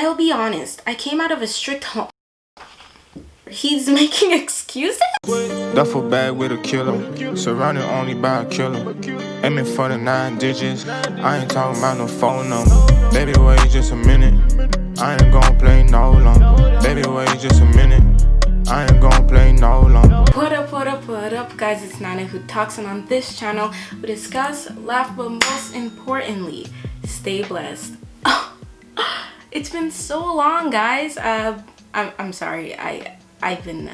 I'll be honest, I came out of a strict home. He's making excuses? Duffel bag with a killer, surrounded only by a killer. Aiming for the 9 digits, I ain't talking about no phone number. Baby, wait just a minute, I ain't gon' play no longer. Baby, wait just a minute, I ain't gon' play no longer. What up, guys? It's Nana who talks, and on this channel we discuss, laugh, but most importantly, stay blessed. It's been so long, guys. I'm sorry. I've been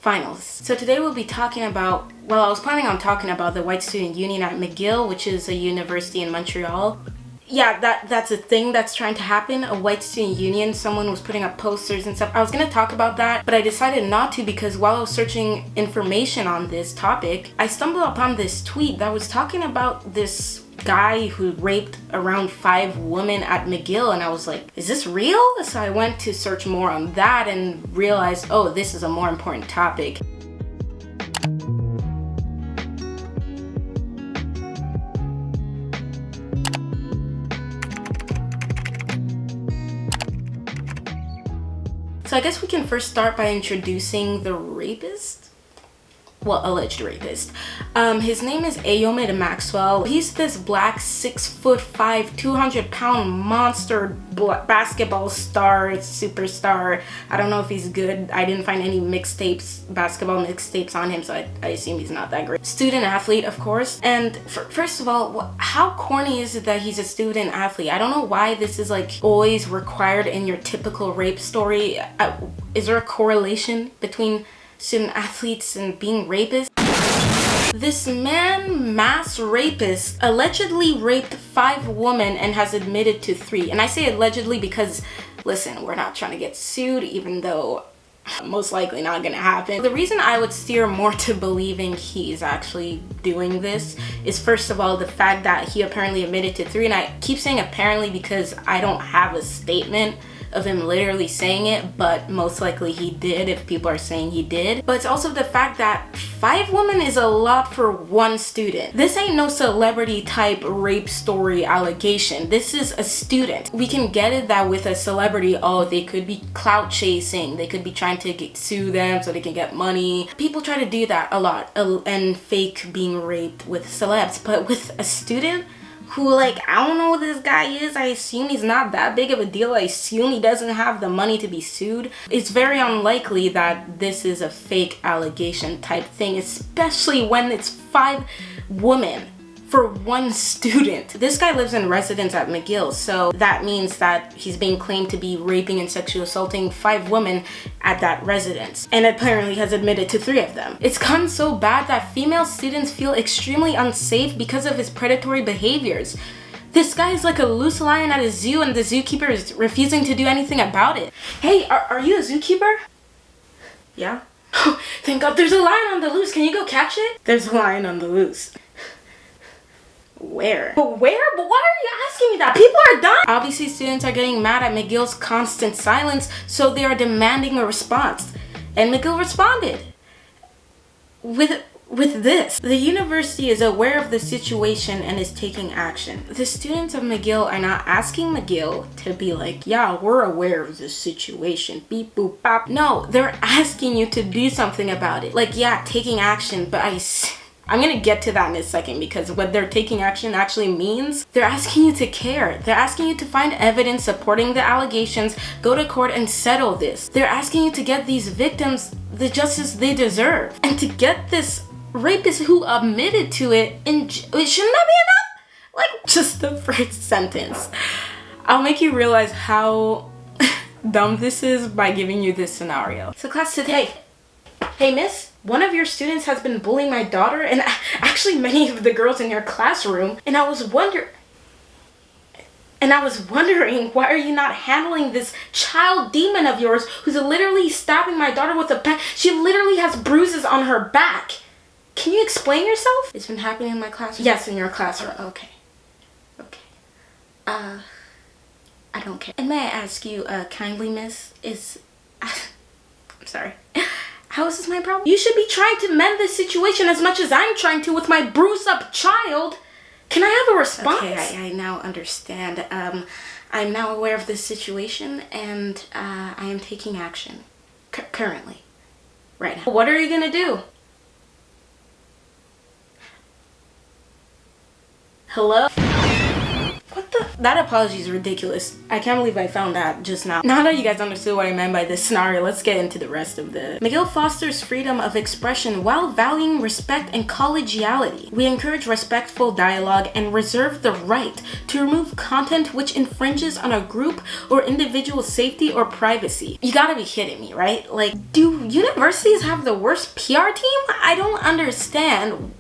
finals. So today we'll be talking about, well, I was planning on talking about the White Student Union at McGill, which is a university in Montreal. Yeah, that's a thing that's trying to happen, a White Student Union. Someone was putting up posters and stuff. I was gonna talk about that, but I decided not to because while I was searching information on this topic, I stumbled upon this tweet that was talking about this guy who raped around 5 women at McGill, and I was like, is this real? So I went to search more on that and realized, oh, this is a more important topic. So I guess we can first start by introducing the rapist. Well, alleged rapist. His name is Ayomide Maxwell. He's this black 6'5", 200-pound monster basketball star, superstar. I don't know if he's good. I didn't find any basketball mixtapes on him, so I assume he's not that great. Student athlete, of course. And first of all, how corny is it that he's a student athlete? I don't know why this is like always required in your typical rape story. Is there a correlation between student athletes and being rapists? This man, mass rapist, allegedly raped 5 women and has admitted to 3. And I say allegedly because, listen, we're not trying to get sued, even though most likely not gonna happen. The reason I would steer more to believing he's actually doing this is, first of all, the fact that he apparently admitted to 3. And I keep saying apparently because I don't have a statement of him literally saying it, but most likely he did if people are saying he did. But it's also the fact that 5 women is a lot for one student. This ain't no celebrity type rape story allegation. This is a student. We can get it that with a celebrity, oh, they could be clout chasing, they could be trying to sue them so they can get money. People try to do that a lot and fake being raped with celebs, but with a student who, like, I don't know who this guy is. I assume he's not that big of a deal. I assume he doesn't have the money to be sued. It's very unlikely that this is a fake allegation type thing, especially when it's 5 women for one student. This guy lives in residence at McGill, so that means that he's being claimed to be raping and sexually assaulting 5 women at that residence, and apparently has admitted to 3 of them. It's gotten so bad that female students feel extremely unsafe because of his predatory behaviors. This guy is like a loose lion at a zoo, and the zookeeper is refusing to do anything about it. Hey, are you a zookeeper? Yeah? Thank God there's a lion on the loose. Can you go catch it? There's a lion on the loose. Where? But where? But why are you asking me that? People are dumb. Obviously, students are getting mad at McGill's constant silence, so they are demanding a response. And McGill responded with this. The university is aware of the situation and is taking action. The students of McGill are not asking McGill to be like, yeah, we're aware of this situation, beep boop bop. No, they're asking you to do something about it. Like, yeah, taking action, but I'm gonna get to that in a second, because what they're taking action actually means, they're asking you to care. They're asking you to find evidence supporting the allegations, go to court and settle this. They're asking you to get these victims the justice they deserve, and to get this rapist who admitted to it, shouldn't that be enough? Like, just the first sentence. I'll make you realize how dumb this is by giving you this scenario. So class today, hey miss, one of your students has been bullying my daughter, and actually many of the girls in your classroom, and I was wondering, why are you not handling this child demon of yours who's literally stabbing my daughter with a pen? She literally has bruises on her back. Can you explain yourself? It's been happening in my classroom? Yes, in your classroom. Okay. I don't care. And may I ask you, kindly miss, I'm sorry. How is this my problem? You should be trying to mend this situation as much as I'm trying to with my bruised up child. Can I have a response? Okay, I now understand. I'm now aware of this situation and I am taking action currently, right now. What are you gonna do? Hello? What the? That apology is ridiculous. I can't believe I found that just now. Now that you guys understood what I meant by this scenario, let's get into the rest of the... McGill fosters freedom of expression while valuing respect and collegiality. We encourage respectful dialogue and reserve the right to remove content which infringes on a group or individual safety or privacy. You gotta be kidding me, right? Like, do universities have the worst PR team? I don't understand.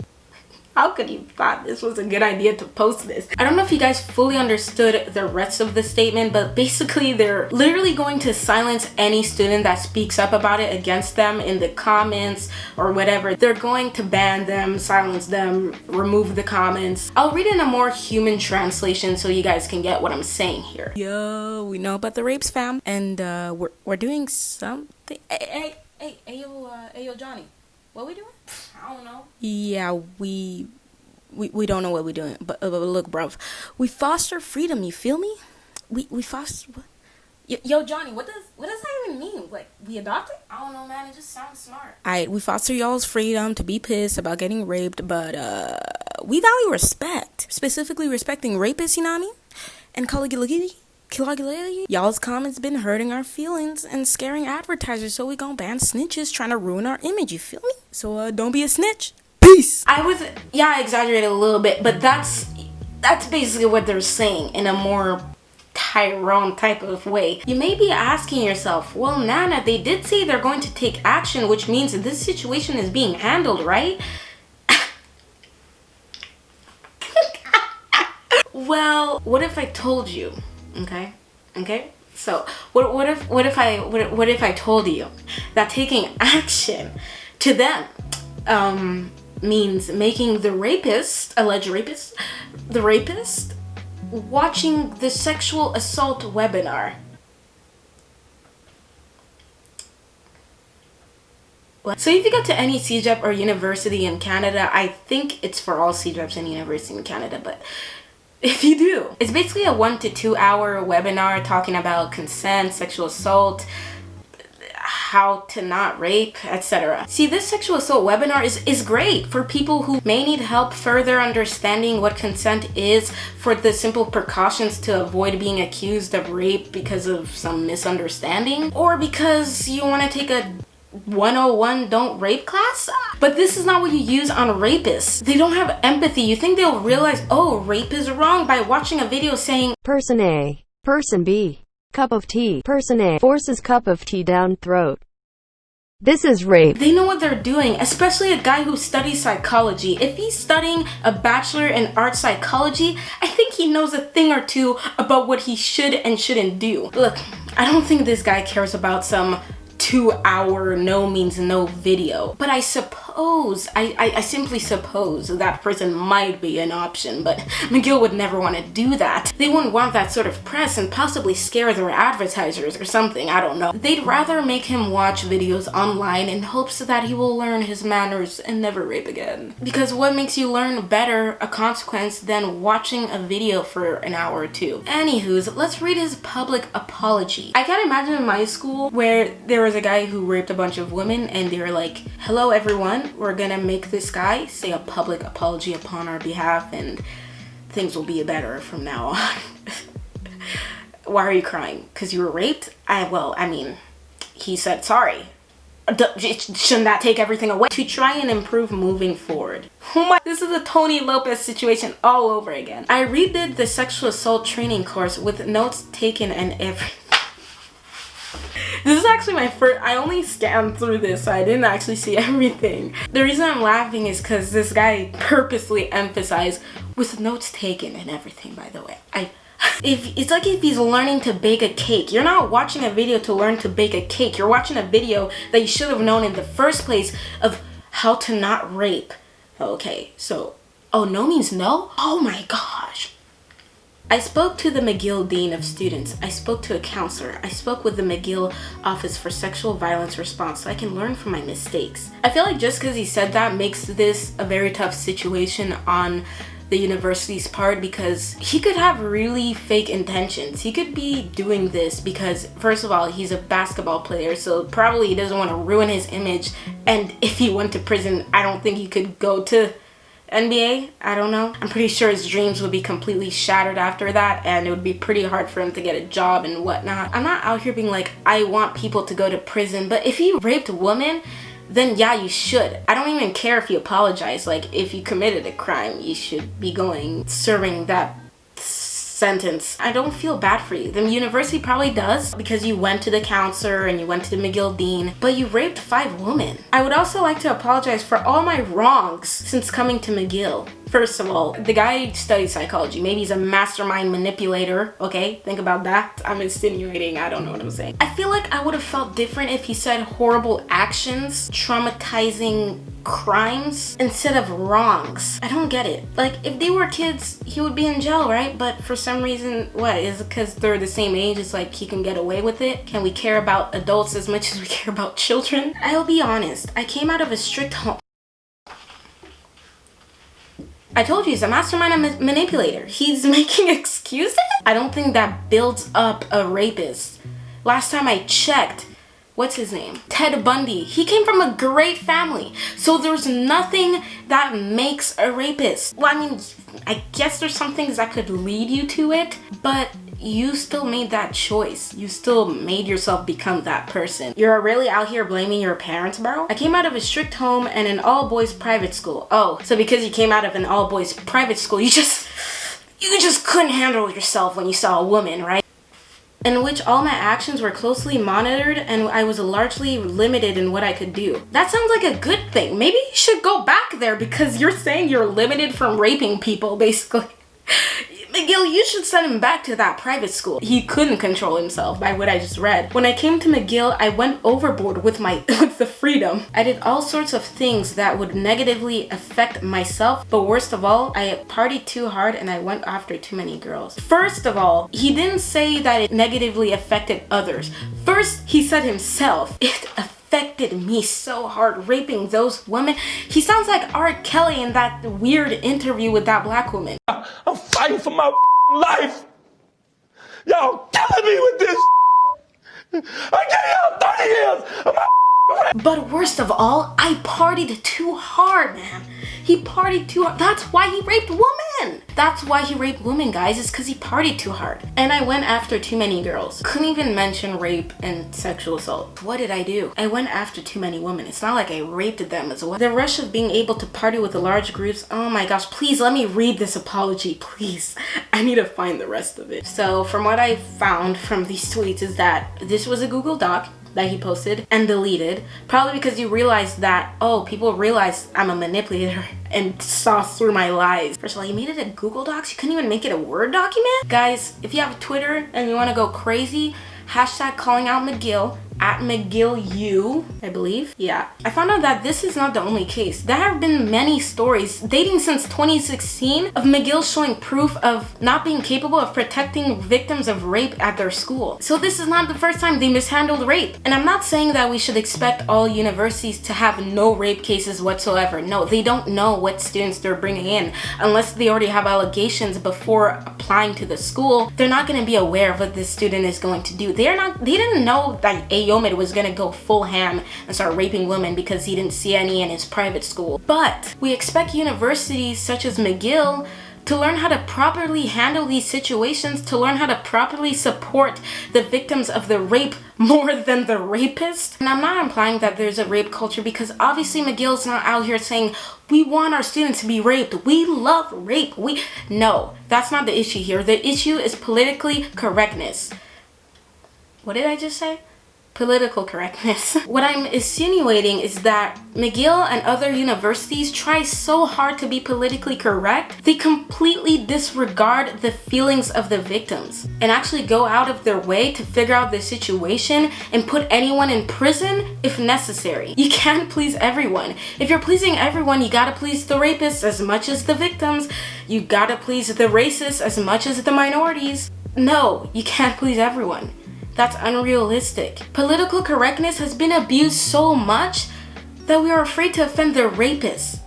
How could you thought this was a good idea to post this? I don't know if you guys fully understood the rest of the statement, but basically they're literally going to silence any student that speaks up about it against them in the comments or whatever. They're going to ban them, silence them, remove the comments. I'll read in a more human translation so you guys can get what I'm saying here. Yo, we know about the rapes, fam, and we're doing something. Hey, yo, Johnny. What we doing? I don't know. Yeah, we don't know what we're doing. But look, bruv, we foster freedom. You feel me? We foster. What? Yo, Johnny, what does that even mean? Like, we adopted? I don't know, man. It just sounds smart. Alright, we foster y'all's freedom to be pissed about getting raped, but we value respect, specifically respecting rapists. You know what I mean? And collegiality. Y'all's comments been hurting our feelings and scaring advertisers, so we gon' ban snitches trying to ruin our image, you feel me? So don't be a snitch. Peace. I exaggerated a little bit, but that's basically what they're saying in a more Tyrone type of way. You may be asking yourself, well, Nana, they did say they're going to take action, which means this situation is being handled, right? Well, what if I told you? Okay. So what if I told you that taking action to them means making the alleged rapist, watching the sexual assault webinar. So if you go to any CJEP or university in Canada, I think it's for all CJEPs and universities in Canada, but if you do, it's basically a 1 to 2 hour webinar talking about consent, sexual assault, how to not rape, etc. See, this sexual assault webinar is great for people who may need help further understanding what consent is, for the simple precautions to avoid being accused of rape because of some misunderstanding, or because you want to take a 101 don't rape class. But this is not what you use on rapists. They don't have empathy. You think they'll realize, oh, rape is wrong by watching a video saying Person A, Person B, cup of tea. Person A forces cup of tea down throat. This is rape. They know what they're doing, especially a guy who studies psychology. If he's studying a bachelor in art psychology, I think he knows a thing or two about what he should and shouldn't do. Look, I don't think this guy cares about some 2 hour no means no video, but I simply suppose that person might be an option, but McGill would never want to do that. They wouldn't want that sort of press and possibly scare their advertisers or something, I don't know. They'd rather make him watch videos online in hopes that he will learn his manners and never rape again. Because what makes you learn better a consequence than watching a video for an hour or two? Anywho's, let's read his public apology. I can't imagine in my school where there was a guy who raped a bunch of women and they were like, hello everyone, we're gonna make this guy say a public apology upon our behalf and things will be better from now on. Why are you crying? Because you were raped? I mean, he said sorry. Shouldn't that take everything away? To try and improve moving forward. Oh my, this is a Tony Lopez situation all over again. I redid the sexual assault training course with notes taken and everything. This is actually my first, I only scanned through this, so I didn't actually see everything. The reason I'm laughing is because this guy purposely emphasized with notes taken and everything, by the way. It's like if he's learning to bake a cake. You're not watching a video to learn to bake a cake. You're watching a video that you should have known in the first place of how to not rape. Okay, so, oh, no means no? Oh my gosh. I spoke to the McGill Dean of Students. I spoke to a counselor. I spoke with the McGill Office for Sexual Violence Response so I can learn from my mistakes. I feel like just because he said that makes this a very tough situation on the university's part, because he could have really fake intentions. He could be doing this because, first of all, he's a basketball player, so probably he doesn't want to ruin his image. And if he went to prison, I don't think he could go to NBA. I don't know. I'm pretty sure his dreams would be completely shattered after that, and it would be pretty hard for him to get a job and whatnot. I'm not out here being like, I want people to go to prison, but if he raped a woman, then yeah, you should. I don't even care if you apologize. Like, if you committed a crime, you should be serving that sentence. I don't feel bad for you. The university probably does, because you went to the counselor and you went to the McGill dean, but you raped 5 women. I would also like to apologize for all my wrongs since coming to McGill. First of all, the guy studies psychology. Maybe he's a mastermind manipulator, okay? Think about that. I'm insinuating, I don't know what I'm saying. I feel like I would have felt different if he said horrible actions, traumatizing crimes, instead of wrongs. I don't get it. Like, if they were kids, he would be in jail, right? But for some reason, what? Is it because they're the same age? It's like he can get away with it? Can we care about adults as much as we care about children? I'll be honest. I came out of a strict home. I told you, he's a mastermind manipulator. He's making excuses? I don't think that builds up a rapist. Last time I checked, what's his name? Ted Bundy. He came from a great family. So there's nothing that makes a rapist. Well, I mean, I guess there's some things that could lead you to it, but you still made that choice. You still made yourself become that person. You're really out here blaming your parents, bro? I came out of a strict home and an all-boys private school. Oh, so because you came out of an all-boys private school, you just couldn't handle yourself when you saw a woman, right? In which all my actions were closely monitored and I was largely limited in what I could do. That sounds like a good thing. Maybe you should go back there, because you're saying you're limited from raping people, basically. McGill, you should send him back to that private school. He couldn't control himself by what I just read. When I came to McGill, I went overboard with the freedom. I did all sorts of things that would negatively affect myself, but worst of all, I partied too hard and I went after too many girls. First of all, he didn't say that it negatively affected others. First, he said himself, it affected me so hard raping those women. He sounds like R. Kelly in that weird interview with that black woman. I'm fighting for my life. Y'all killing me with this. I gave y'all 30 years. But worst of all, I partied too hard, man. He partied too hard. That's why he raped women. That's why he raped women, guys, is because he partied too hard. And I went after too many girls. Couldn't even mention rape and sexual assault. What did I do? I went after too many women. It's not like I raped them as well. The rush of being able to party with the large groups. Oh my gosh, please let me read this apology, please. I need to find the rest of it. So from what I found from these tweets is that this was a Google Doc that he posted and deleted, probably because you realized that, oh, people realize I'm a manipulator and saw through my lies. First of all, you made it a Google Docs? You couldn't even make it a Word document? Guys, if you have Twitter and you want to go crazy, hashtag calling out McGill, at McGill I believe. Yeah. I found out that this is not the only case. There have been many stories dating since 2016 of McGill showing proof of not being capable of protecting victims of rape at their school. So this is not the first time they mishandled rape. And I'm not saying that we should expect all universities to have no rape cases whatsoever. No, they don't know what students they're bringing in. Unless they already have allegations before applying to the school, they're not going to be aware of what this student is going to do. They didn't know that Ayomide was gonna go full ham and start raping women because he didn't see any in his private school. But we expect universities such as McGill to learn how to properly handle these situations, to learn how to properly support the victims of the rape more than the rapist. And I'm not implying that there's a rape culture, because obviously McGill's not out here saying we want our students to be raped, we love rape. No, that's not the issue here. The issue is politically correctness. What did I just say? Political correctness. What I'm insinuating is that McGill and other universities try so hard to be politically correct, they completely disregard the feelings of the victims and actually go out of their way to figure out the situation and put anyone in prison if necessary. You can't please everyone. If you're pleasing everyone, you gotta please the rapists as much as the victims. You gotta please the racists as much as the minorities. No, you can't please everyone. That's unrealistic. Political correctness has been abused so much that we are afraid to offend the rapists.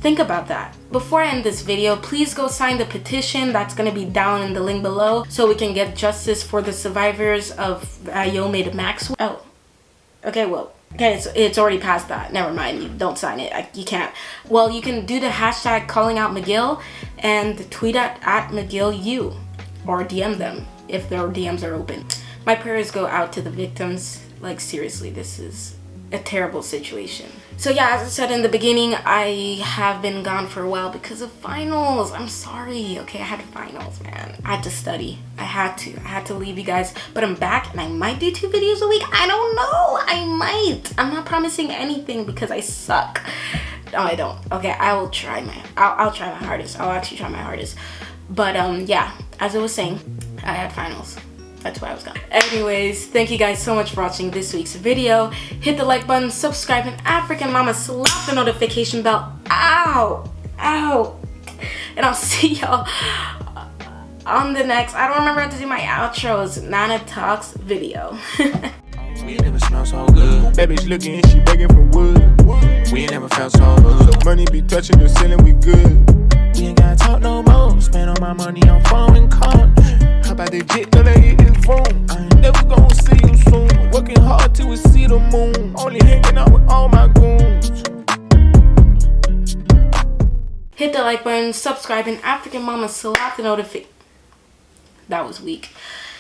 Think about that. Before I end this video, please go sign the petition that's going to be down in the link below so we can get justice for the survivors of Ayomide Maxwell. Oh, okay, well, okay, it's already past that. Never mind, you don't sign it. You can't. Well, you can do the hashtag calling out McGill and tweet at McGillU or DM them if their DMs are open. My prayers go out to the victims. Like, seriously, this is a terrible situation. So yeah, as I said in the beginning, I have been gone for a while because of finals. I'm sorry. Okay, I had finals, man. I had to study. I had to leave you guys, but I'm back and I might do 2 videos a week. I don't know. I might. I'm not promising anything because I suck. No, I don't. Okay, I will try I'll try my hardest. I'll actually try my hardest. But yeah, as I was saying, I had finals. That's why I was gone. Anyways, thank you guys so much for watching this week's video. Hit the like button, subscribe, and African mama slap the notification bell. Ow! Ow! And I'll see y'all on the next, I don't remember how to do my outros, Nana Talks video. We never smell so good. That bitch looking, she begging for wood. We ain't never felt so good. Money be touching the ceiling, we good. We ain't gotta talk no more. Spend all my money on phone and cars. How about the jet till they hit his phone? I ain't never gonna see you soon. Working hard till we see the moon. Only hanging out with all my goons. Hit the like button, subscribe, and African mama slap the notification. That was weak.